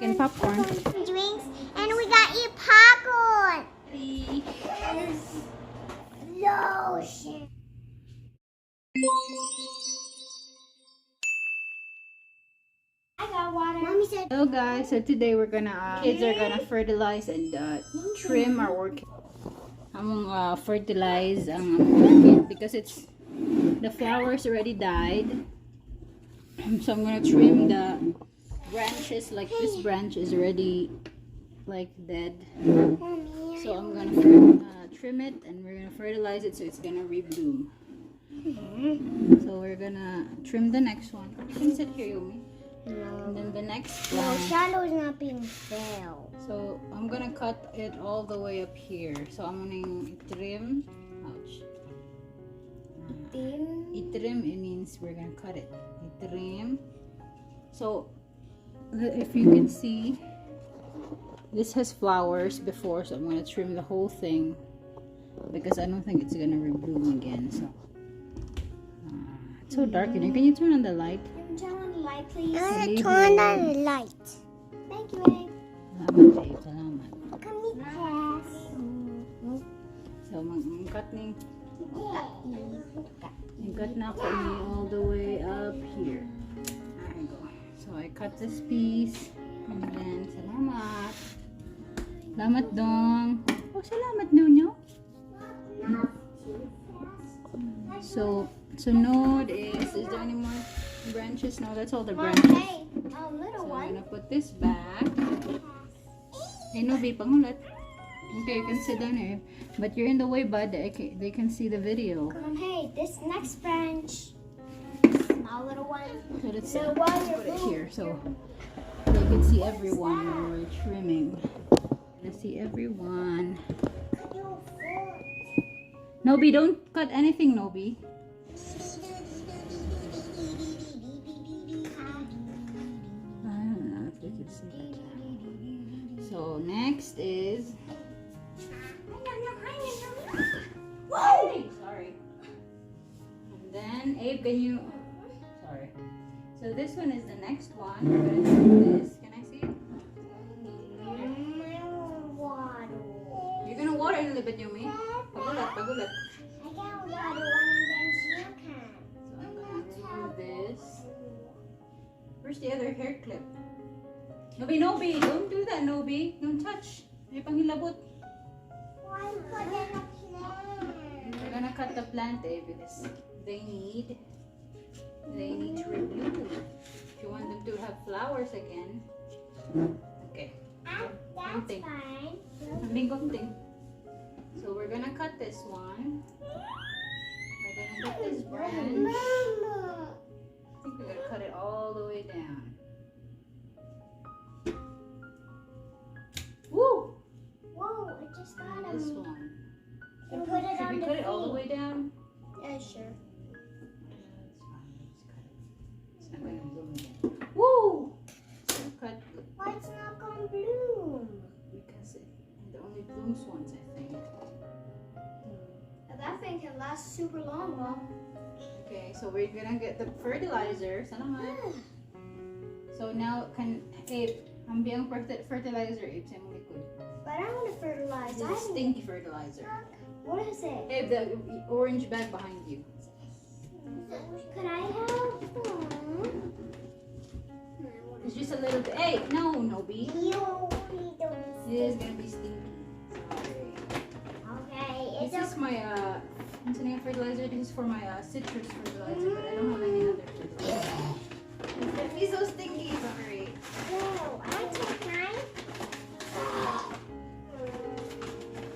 And popcorn. Drinks, and we got eat popcorn. Lotion. I got water. Mommy said. Hello guys, so today we're gonna kids are gonna fertilize and trim our orchid. I'm fertilize orchid because it's the flowers already died. So I'm gonna trim the branches. Like this branch is already like dead. So I'm gonna trim it and we're gonna fertilize it so it's gonna rebloom. So we're gonna trim the next one. You can sit here, Yumi. And then the next one. No, shadow is not being filled. So I'm gonna cut it all the way up here. So I'm gonna trim. Ouch. Itrim, it means we're gonna cut it. Itrim. So if you can see, this has flowers before, so I'm gonna trim the whole thing because I don't think it's gonna rebloom again. So it's so dark in here. Can you turn on the light? Turn on the light, please. I'm gonna turn on the light. Thank you, babe. Salamat, babe. Salamat. Come ni class. So cut na ako ni all the way up here. There you go. So I cut this piece and then salamat. Salamat dong. Oh, salamat nyo. So sunod is there any more branches? No, that's all the branches. Hey, little So one. I'm gonna put this back. Hey, no, be pangulat. Okay, you can sit down here. But you're in the way, bud. They can see the video. Hey, this next branch. Small little one. So let's So put it here so they can see everyone when we're trimming. Let's see everyone. Nobi, don't cut anything, Nobi. I don't know if they can see that. So next is. Whoa! Sorry. And then Abe, can you? Sorry. So this one is the next one. We're gonna do this. Can I see it? You're gonna water it a little bit, Yumi. Pagulat, pagulat. I got water one and then you can. So I'm gonna remove this. Where's the other hair clip? Nobi, Nobi, don't do that, Nobi. Don't touch. May panghilabot. Why put in a plant? We're gonna cut the plant, because they need to rebloom. If you want them to have flowers again. Okay. That's fine. Ambing konting. So we're gonna cut this one. We're gonna cut this branch. Mama. I think we're gonna cut it all the way down. Woo! Whoa, it just got And this him. one. You put it Should on we the cut it all the feet. way down? Yeah, sure. It's not gonna bloom again. Woo! So cut Why it's not gonna bloom? because it only blooms once, I think. That thing can last super long, Mom. Okay, so we're gonna get the fertilizer. Salamat. So now can Abe, ang biyang fertilizer, Abe, sa mong likod. But I want to fertilize. This is stinky fertilizer. What is it? Abe, the orange bag behind you. Could I have It's just a little bit. Hey, no, Nobi. You This is gonna be stinky. Sorry. Okay, This is my what's the name of fertilizer? This is for my citrus fertilizer, but I don't have any other fertilizer. It's gonna be so stinky. Sorry. Whoa, I take mine.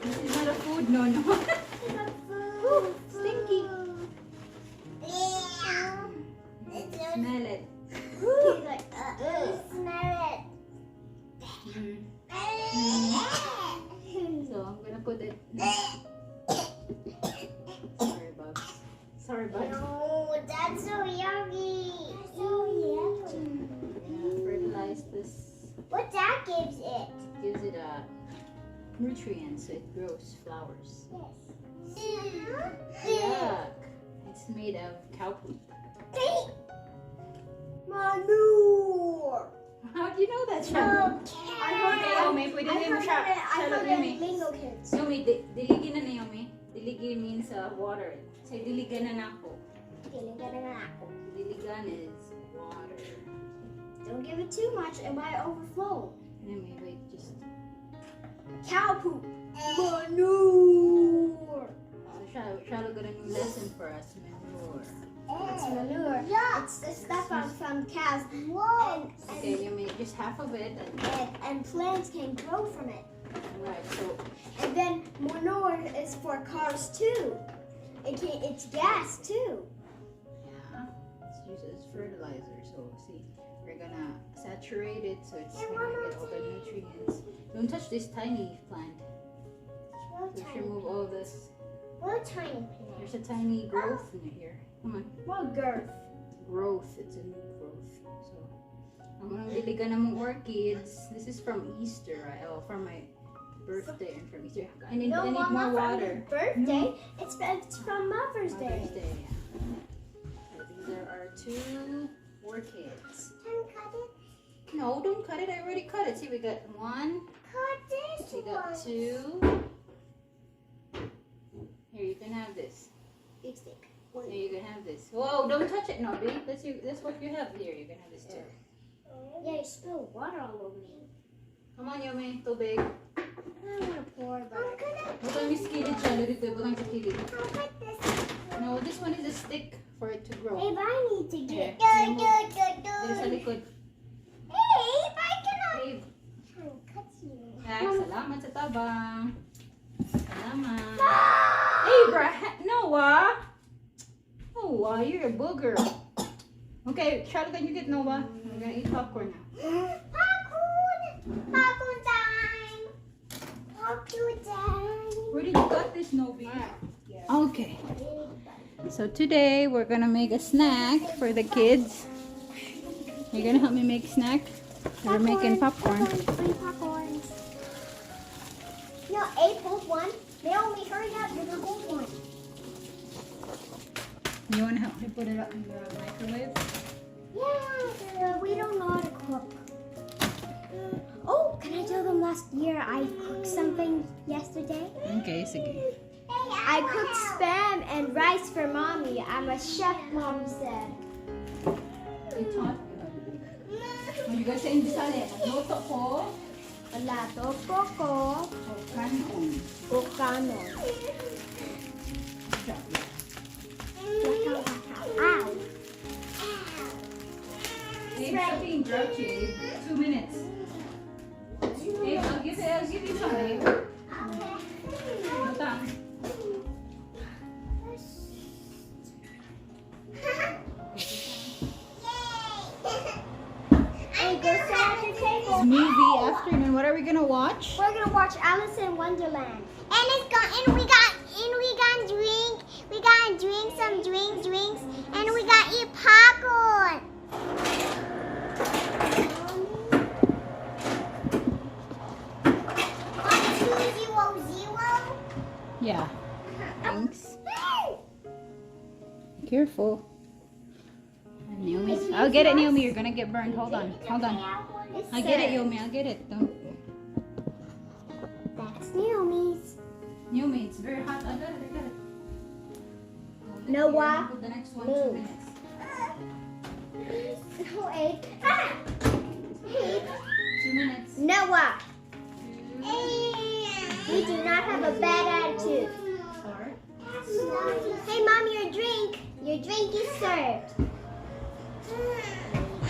This is not a food, no. Ooh, stinky. Smell it. Smell it. So I'm gonna put it. Sorry, Bubs. Sorry, Bubs. No, that's so yummy. So yummy. Fertilize this. What that gives it? Gives it a nutrients, so it grows flowers. Yes. Yuck! It's made of cow poop. Manure. How do you know that, Charlotte? I heard Okay, Yomi, pwede mo yung siya. Charlotte, Yomi. lingo kids. Yomi, diligin na Yomi. Diligin means water. Say, diligan na ako. Diligan is water. Don't give it too much, it might overflow. Yomi, wait, just... Cow poop. Manure. So, Charlotte got a new lesson for us, manure. It's manure. Yeah. It's the stuff from cows. Whoa. Okay, Yomi, just half of it. And plants can grow from it. Right, so... And then manure is for cars too. It's gas too. Yeah, it's used as fertilizer. So see, we're gonna saturate it so it's gonna get all the nutrients. Don't touch this tiny plant. We should remove all this. What tiny plant? There's a tiny growth in here. Come on. What girth? Growth. It's a new growth. So, I'm gonna diligan ng orchids. This is from Easter, right? Oh, from my birthday and from Easter. I need more water. Birthday? It's from Mother's Day. Mother's Day, yeah. So these are our 2 orchids. Can you cut it? No, don't cut it. I already cut it. See, we got 1. Cut this We got 2. Here, you can have this. Big stick. Here, you can have this. Whoa, don't touch it, Nobby. That's what you have here. You can have this too. Yeah, you spilled water all over me. Come on, Yomi. Too big. I want to pour, but I'm gonna. Butang miss kilid siya. Lulito, butang sa kilid. I'll put this. No, this one is a stick for it to grow. Babe, I need to Here, get. There's a liquid. Babe, I cannot. Babe. Trying to cut you. Max, salamat sa tabang. Salamat. Ah! Abraham, Noah. Noah, you're a booger. Okay, Charlotte, can you get Noah? We're gonna eat popcorn now. Popcorn! Popcorn time! Popcorn time! Where did you got this, Novi? Okay. So today we're gonna make a snack for the kids. You're gonna help me make snack? We're making popcorn. Three popcorns. No, 8 both one. Naomi, hurry up with the whole one. You wanna help me put it up in the microwave? Yeah, we don't know how to cook. Oh, can I tell them last year I cooked something yesterday? Okay, sige. I cooked spam and rice for mommy. I'm a chef, mom said. I taught you how to do that. When you guys say in Bisaya, nagluto ko, Alato, coco, o kanon. bukanon. Ow. Hey, stop being grouchy. 2 minutes. Hey, I'll give you some, babe. Butang. It's movie afternoon. What are we gonna watch? We're gonna watch Alice in Wonderland. And we got drink some drinks, and we got eat popcorn. Yeah. Thanks. Careful. Naomi. I'll get it, Naomi. You're gonna get burned. Hold on. Hold on. I'll get it, Naomi. I'll get it. Don't. That's Naomi's. Naomi, it's very hot. I got it. Noah, Put the next one. move. 2 minutes. No, 8. Ah! 2 minutes. Noah. You do not have a bad attitude. Start. Hey, Mom, your drink. Your drink is served.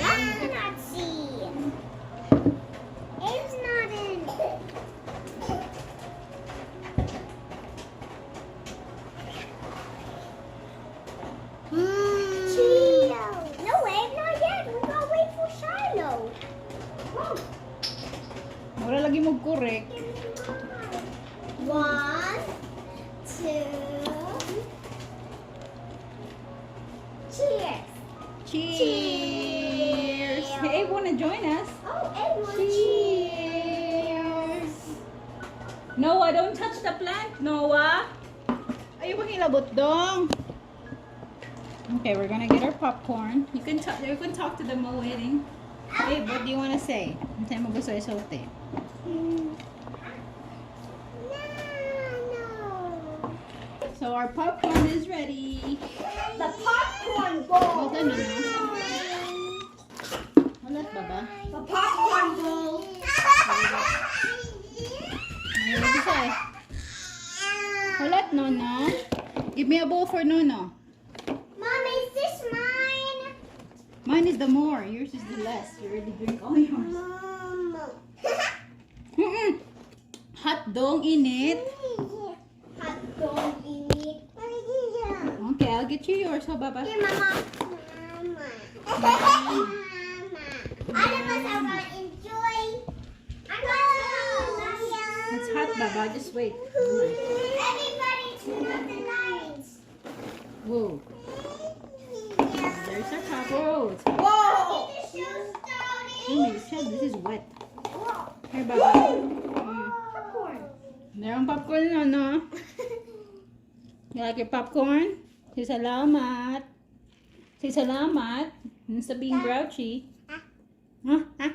I cannot see. It's not in. Cheeto. No, Abe, not yet. We gotta wait for Shiloh. Wala lagi mo correct. 1, 2. Cheers. Cheers. Hey, Abe, wanna join us? Oh, everyone, Cheers. Noah, don't touch the plant, Noah. Ayaw bang ilabot dong? Okay, we're gonna get our popcorn. You can talk to them while waiting. Babe, what do you want to say? Ano tayo mo gusto isulti? So our popcorn is ready. The popcorn bowl. Hold on, Halat ba ba? The popcorn bowl. Ayun, Bisay. Halat, Nono. Give me a bowl for Nono. Mom, is this mine? Mine is the more. Yours is the less. You already drink all yours. Mom. Hot dong init. Hot dog init. Okay, I'll get you yours. How about Here, Mama. Mama. All of us are gonna enjoy. I'm gonna It's hot, Baba. Just wait. Everybody turn off the lights. Whoa. There's our cup. Whoa. It's hot. Whoa! Get the show started. Oh my God, this is wet. Whoa. Here, Baba. Popcorn. Merong popcorn, Nono. You like your popcorn? Say salamat. Say salamat. Instead of being grouchy. Huh? Huh?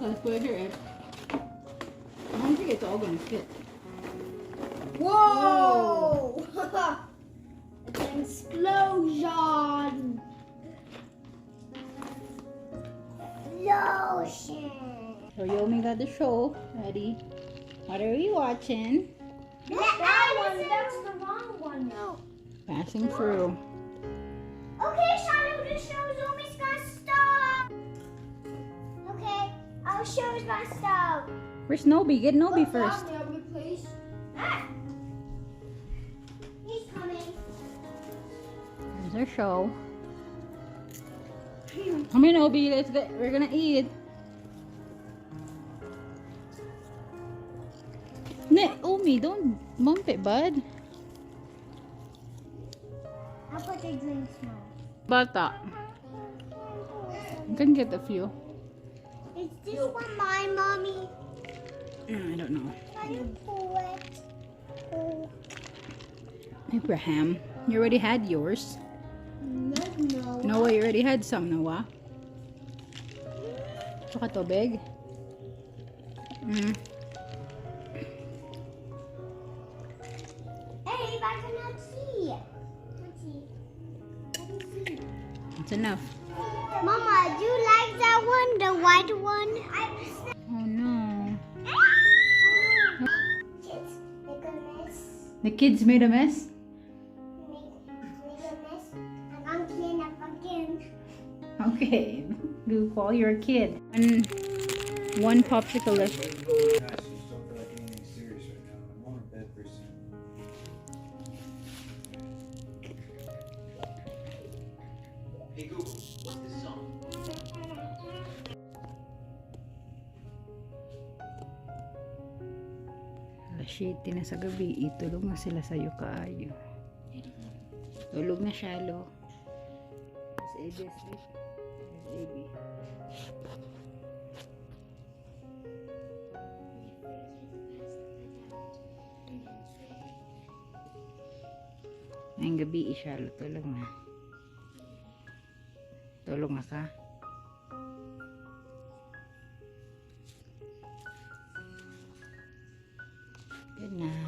Let's put it here, Ed. I don't think it's all gonna fit. Whoa! It's an explosion! Explosion! So Yomi got the show ready. What are we watching? That one, that's the wrong one. No. Passing through. Okay, Shadow, the show's almost gonna stop. Okay, our show's gonna stop. Where's Nobi? Get Nobi first. Please. Ah. He's coming. There's our show. Come here, Nobi. Let's get. We're gonna eat. Ne, Omi, don't bump it, bud. I'll put the drinks now. Bata. You can get a few. Is this one mine, Mommy? I don't know. Can you pull it? Oh. Abraham, you already had yours. No. Noah, you already had some, Noah. Tsaka tubig. Hey, I cannot see. Let's see. I can see. It's enough. Mama, do you like that one? The white one? Oh no. Kids, make a mess. The kids made a mess? Make a mess. And I'm clean up again. Okay. You call your kid. One popsicle left. I just don't feel like anything serious right now. I'm going to bed pretty soon. Hey Google, what's this song? Alas 7 na sa gabi. Itulog na sila sa'yo kaayo. Tulog na siya, lo. Is AB asleep? Is AB? Ngayong gabi, siya, lo. Tulog na. Tulog na ka? Good night.